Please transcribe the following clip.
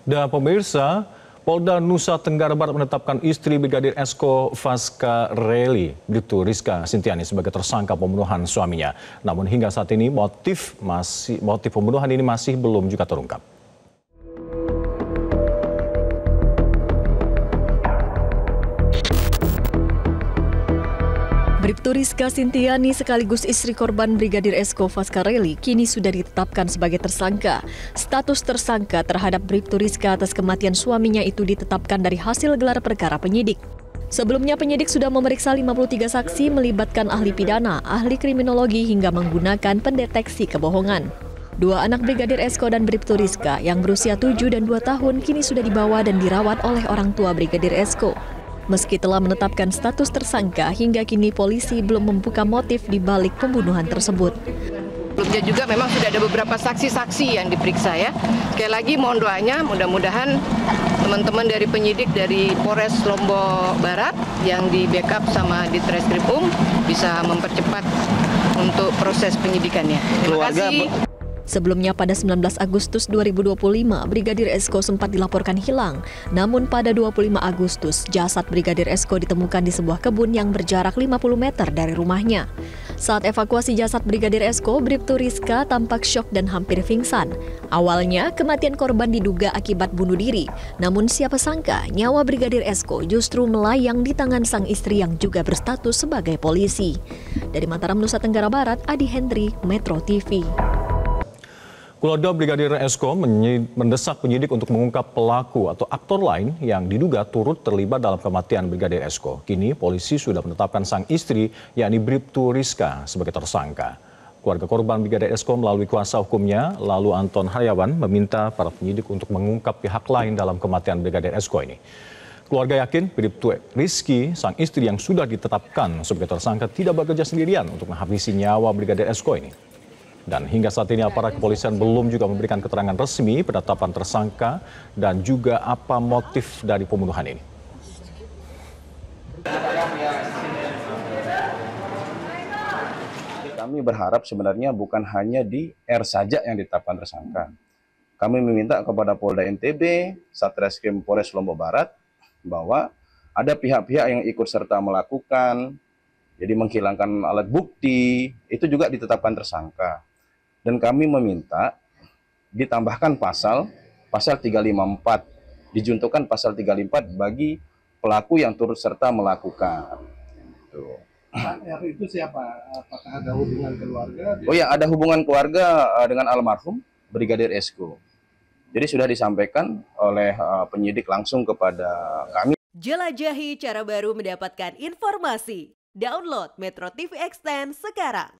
Dan pemirsa, Polda Nusa Tenggara Barat menetapkan istri Brigadir Esko Faskareli, Bribtu Rizka Sintiani sebagai tersangka pembunuhan suaminya. Namun hingga saat ini motif pembunuhan ini masih belum juga terungkap. Bribtu Rizka Sintiani sekaligus istri korban Brigadir Esko Faskareli kini sudah ditetapkan sebagai tersangka. Status tersangka terhadap Bribtu Rizka atas kematian suaminya itu ditetapkan dari hasil gelar perkara penyidik. Sebelumnya penyidik sudah memeriksa 53 saksi melibatkan ahli pidana, ahli kriminologi hingga menggunakan pendeteksi kebohongan. Dua anak Brigadir Esko dan Bribtu Rizka yang berusia 7 dan 2 tahun kini sudah dibawa dan dirawat oleh orang tua Brigadir Esko. Meski telah menetapkan status tersangka, hingga kini polisi belum membuka motif di balik pembunuhan tersebut. Sebelumnya juga memang sudah ada beberapa saksi-saksi yang diperiksa ya. Sekali lagi mohon doanya mudah-mudahan teman-teman dari penyidik dari Polres Lombok Barat yang di backup sama di Treskrimum bisa mempercepat untuk proses penyidikannya. Terima kasih. Sebelumnya pada 19 Agustus 2025, Brigadir Esko sempat dilaporkan hilang. Namun pada 25 Agustus, jasad Brigadir Esko ditemukan di sebuah kebun yang berjarak 50 meter dari rumahnya. Saat evakuasi jasad Brigadir Esko, Bribtu Rizka tampak syok dan hampir pingsan. Awalnya, kematian korban diduga akibat bunuh diri. Namun siapa sangka, nyawa Brigadir Esko justru melayang di tangan sang istri yang juga berstatus sebagai polisi. Dari Mataram, Nusa Tenggara Barat, Adi Hendri, Metro TV. Keluarga Brigadir Esko mendesak penyidik untuk mengungkap pelaku atau aktor lain yang diduga turut terlibat dalam kematian Brigadir Esko. Kini polisi sudah menetapkan sang istri, yakni Bribtu Rizka, sebagai tersangka. Keluarga korban Brigadir Esko melalui kuasa hukumnya, lalu Anton Haryawan, meminta para penyidik untuk mengungkap pihak lain dalam kematian Brigadir Esko ini. Keluarga yakin Bribtu Rizky, sang istri yang sudah ditetapkan sebagai tersangka, tidak bekerja sendirian untuk menghabisi nyawa Brigadir Esko ini. Dan hingga saat ini aparat kepolisian belum juga memberikan keterangan resmi penetapan tersangka dan juga apa motif dari pembunuhan ini. Kami berharap sebenarnya bukan hanya di R saja yang ditetapkan tersangka. Kami meminta kepada Polda NTB, Satreskrim Polres Lombok Barat, bahwa ada pihak-pihak yang ikut serta melakukan, jadi menghilangkan alat bukti, itu juga ditetapkan tersangka. Dan kami meminta ditambahkan pasal 354, dijuntukan pasal 354 bagi pelaku yang turut serta melakukan. Itu siapa? Apakah ada hubungan keluarga? Oh ya, ada hubungan keluarga dengan almarhum Brigadir Esko. Jadi sudah disampaikan oleh penyidik langsung kepada kami. Jelajahi cara baru mendapatkan informasi. Download Metro TV Extend sekarang.